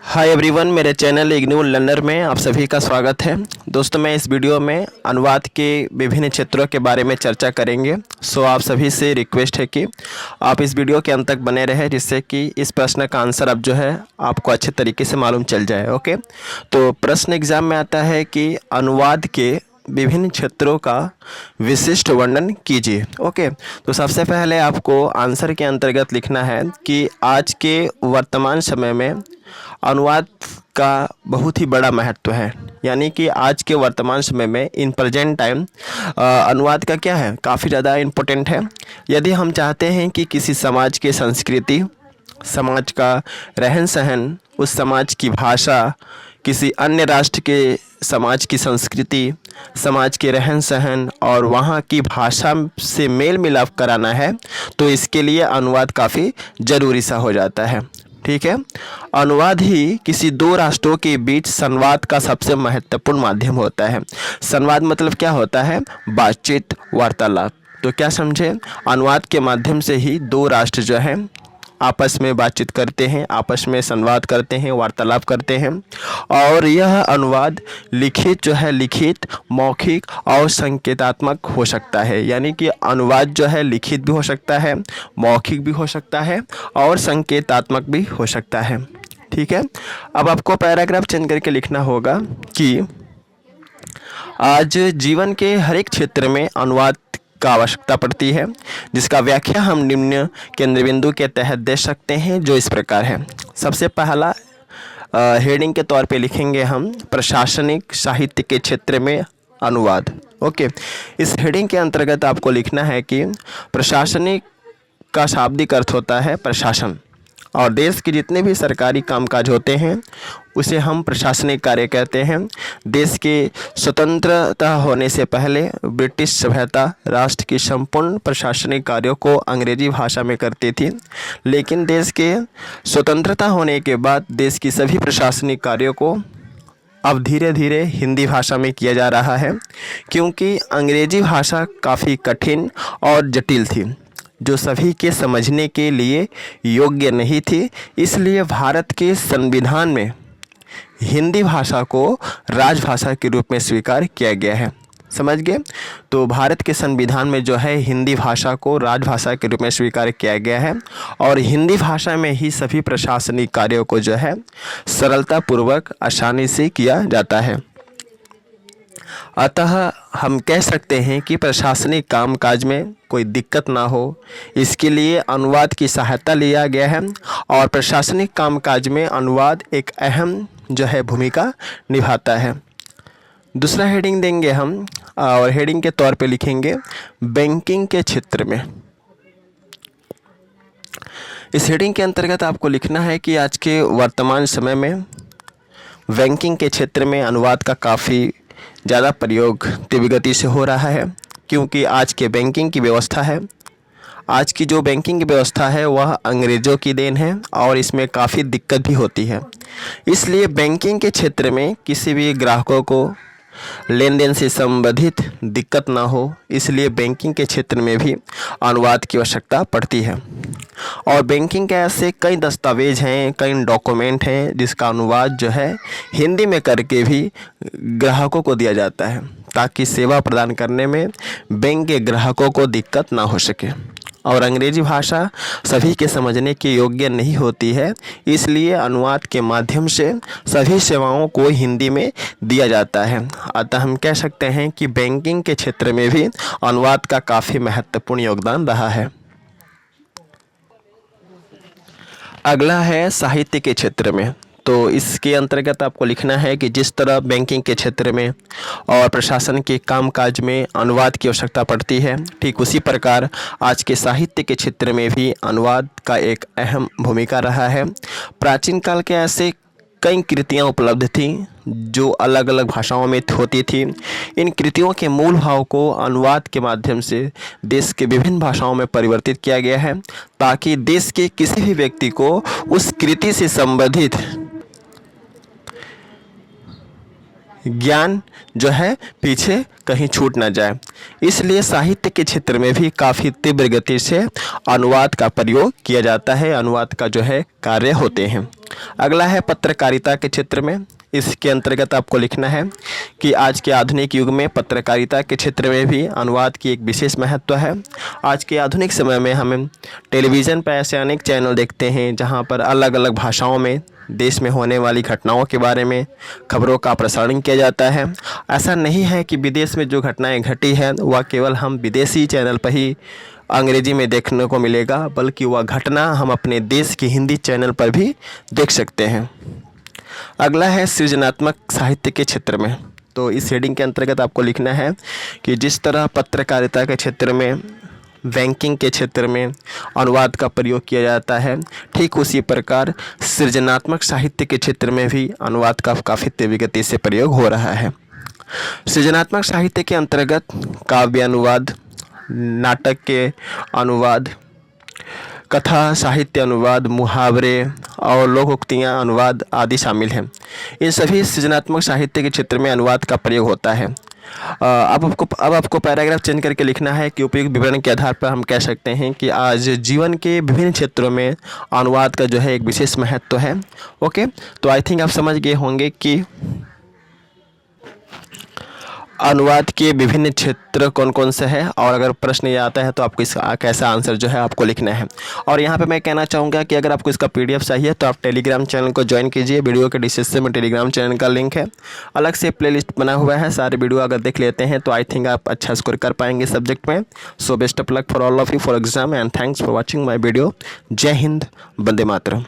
Hi everyone, मेरे channel IGNOU learner में आप सभी का स्वागत है। दोस्तों, मैं इस वीडियो में अनुवाद के विभिन्न क्षेत्रों के बारे में चर्चा करेंगे। सो आप सभी से रिक्वेस्ट है कि आप इस वीडियो के अंत तक बने रहें, जिससे कि इस प्रश्न का आंसर अब जो है आपको अच्छे तरीके से मालूम चल जाए। ओके, तो प्रश्न एग्जाम में आता है कि अनुवाद के विभिन्न क्षेत्रों का विशिष्ट वर्णन कीजिए। ओके, तो सबसे पहले आपको आंसर के अंतर्गत लिखना है कि आज के वर्तमान समय में अनुवाद का बहुत ही बड़ा महत्व है। यानी कि आज के वर्तमान समय में इन प्रेजेंट टाइम अनुवाद का क्या है, काफ़ी ज़्यादा इम्पोर्टेंट है। यदि हम चाहते हैं कि किसी समाज की संस्कृति, समाज का रहन सहन, उस समाज की भाषा, किसी अन्य राष्ट्र के समाज की संस्कृति, समाज के रहन सहन और वहाँ की भाषा से मेल मिलाप कराना है, तो इसके लिए अनुवाद काफ़ी ज़रूरी सा हो जाता है। ठीक है, अनुवाद ही किसी दो राष्ट्रों के बीच संवाद का सबसे महत्वपूर्ण माध्यम होता है। संवाद मतलब क्या होता है? बातचीत, वार्तालाप। तो क्या समझे, अनुवाद के माध्यम से ही दो राष्ट्र जो है आपस में बातचीत करते हैं, आपस में संवाद करते हैं, वार्तालाप करते हैं। और यह अनुवाद लिखित जो है, लिखित, मौखिक और संकेतात्मक हो सकता है। यानी कि अनुवाद जो है लिखित भी हो सकता है, मौखिक भी हो सकता है और संकेतात्मक भी हो सकता है। ठीक है, अब आपको पैराग्राफ चेंज करके लिखना होगा कि आज जीवन के हर एक क्षेत्र में अनुवाद का आवश्यकता पड़ती है, जिसका व्याख्या हम निम्न केंद्र बिंदु के तहत दे सकते हैं, जो इस प्रकार है। सबसे पहला हेडिंग के तौर पे लिखेंगे हम प्रशासनिक साहित्य के क्षेत्र में अनुवाद। ओके, इस हेडिंग के अंतर्गत आपको लिखना है कि प्रशासनिक का शाब्दिक अर्थ होता है प्रशासन, और देश के जितने भी सरकारी कामकाज होते हैं उसे हम प्रशासनिक कार्य कहते हैं। देश के स्वतंत्रता होने से पहले ब्रिटिश सभ्यता राष्ट्र की संपूर्ण प्रशासनिक कार्यों को अंग्रेजी भाषा में करती थी, लेकिन देश के स्वतंत्रता होने के बाद देश की सभी प्रशासनिक कार्यों को अब धीरे धीरे हिंदी भाषा में किया जा रहा है, क्योंकि अंग्रेजी भाषा काफ़ी कठिन और जटिल थी, जो सभी के समझने के लिए योग्य नहीं थी। इसलिए भारत के संविधान में हिंदी भाषा को राजभाषा के रूप में स्वीकार किया गया है। समझ गए? तो भारत के संविधान में जो है हिंदी भाषा को राजभाषा के रूप में स्वीकार किया गया है, और हिंदी भाषा में ही सभी प्रशासनिक कार्यों को जो है सरलतापूर्वक आसानी से किया जाता है। अतः हम कह सकते हैं कि प्रशासनिक कामकाज में कोई दिक्कत ना हो, इसके लिए अनुवाद की सहायता लिया गया है, और प्रशासनिक कामकाज में अनुवाद एक अहम जो है भूमिका निभाता है। दूसरा हेडिंग देंगे हम, और हेडिंग के तौर पे लिखेंगे बैंकिंग के क्षेत्र में। इस हेडिंग के अंतर्गत आपको लिखना है कि आज के वर्तमान समय में बैंकिंग के क्षेत्र में अनुवाद का काफ़ी ज़्यादा प्रयोग तीव्र गति से हो रहा है, क्योंकि आज के बैंकिंग की व्यवस्था है, आज की जो बैंकिंग की व्यवस्था है वह अंग्रेज़ों की देन है, और इसमें काफ़ी दिक्कत भी होती है। इसलिए बैंकिंग के क्षेत्र में किसी भी ग्राहकों को लेन देन से संबंधित दिक्कत ना हो, इसलिए बैंकिंग के क्षेत्र में भी अनुवाद की आवश्यकता पड़ती है। और बैंकिंग के ऐसे कई दस्तावेज हैं, कई डॉक्यूमेंट हैं, जिसका अनुवाद जो है हिंदी में करके भी ग्राहकों को दिया जाता है, ताकि सेवा प्रदान करने में बैंक के ग्राहकों को दिक्कत ना हो सके। और अंग्रेजी भाषा सभी के समझने के योग्य नहीं होती है, इसलिए अनुवाद के माध्यम से सभी सेवाओं को हिंदी में दिया जाता है। अतः हम कह सकते हैं कि बैंकिंग के क्षेत्र में भी अनुवाद का काफ़ी महत्वपूर्ण योगदान रहा है। अगला है साहित्य के क्षेत्र में। तो इसके अंतर्गत आपको लिखना है कि जिस तरह बैंकिंग के क्षेत्र में और प्रशासन के कामकाज में अनुवाद की आवश्यकता पड़ती है, ठीक उसी प्रकार आज के साहित्य के क्षेत्र में भी अनुवाद का एक अहम भूमिका रहा है। प्राचीन काल के ऐसे कई कृतियाँ उपलब्ध थीं जो अलग अलग भाषाओं में होती थी। इन कृतियों के मूल भाव को अनुवाद के माध्यम से देश के विभिन्न भाषाओं में परिवर्तित किया गया है, ताकि देश के किसी भी व्यक्ति को उस कृति से संबंधित ज्ञान जो है पीछे कहीं छूट ना जाए। इसलिए साहित्य के क्षेत्र में भी काफ़ी तीव्र गति से अनुवाद का प्रयोग किया जाता है, अनुवाद का जो है कार्य होते हैं। अगला है पत्रकारिता के क्षेत्र में। इसके अंतर्गत आपको लिखना है कि आज के आधुनिक युग में पत्रकारिता के क्षेत्र में भी अनुवाद की एक विशेष महत्व है। आज के आधुनिक समय में हम टेलीविज़न पर ऐसे अनेक चैनल देखते हैं जहां पर अलग अलग भाषाओं में देश में होने वाली घटनाओं के बारे में खबरों का प्रसारण किया जाता है। ऐसा नहीं है कि विदेश में जो घटनाएं घटी हैं वह केवल हम विदेशी चैनल पर ही अंग्रेजी में देखने को मिलेगा, बल्कि वह घटना हम अपने देश के हिंदी चैनल पर भी देख सकते हैं। अगला है सृजनात्मक साहित्य के क्षेत्र में। तो इस हेडिंग के अंतर्गत आपको लिखना है कि जिस तरह पत्रकारिता के क्षेत्र में, बैंकिंग के क्षेत्र में अनुवाद का प्रयोग किया जाता है, ठीक उसी प्रकार सृजनात्मक साहित्य के क्षेत्र में भी अनुवाद का काफ़ी तेज़ गति से प्रयोग हो रहा है। सृजनात्मक साहित्य के अंतर्गत काव्य अनुवाद, नाटक के अनुवाद, कथा साहित्य अनुवाद, मुहावरे और लोकोक्तियाँ अनुवाद आदि शामिल हैं। इन सभी सृजनात्मक साहित्य के क्षेत्र में अनुवाद का प्रयोग होता है। अब आपको पैराग्राफ चेंज करके लिखना है कि उपयुक्त विवरण के आधार पर हम कह सकते हैं कि आज जीवन के विभिन्न क्षेत्रों में अनुवाद का जो है एक विशेष महत्व है। ओके, तो आई थिंक आप समझ गए होंगे कि अनुवाद के विभिन्न क्षेत्र कौन कौन से हैं, और अगर प्रश्न ये आता है तो आपको इसका कैसा आंसर जो है आपको लिखना है। और यहाँ पे मैं कहना चाहूँगा कि अगर आपको इसका PDF चाहिए तो आप टेलीग्राम चैनल को ज्वाइन कीजिए। वीडियो के डिस्क्रिप्शन में टेलीग्राम चैनल का लिंक है, अलग से प्लेलिस्ट बना हुआ है। सारे वीडियो अगर देख लेते हैं तो आई थिंक आप अच्छा स्कोर कर पाएंगे सब्जेक्ट में। So best of luck for all of you for exam and thanks for watching my video. जय हिंद, वंदे मातरम।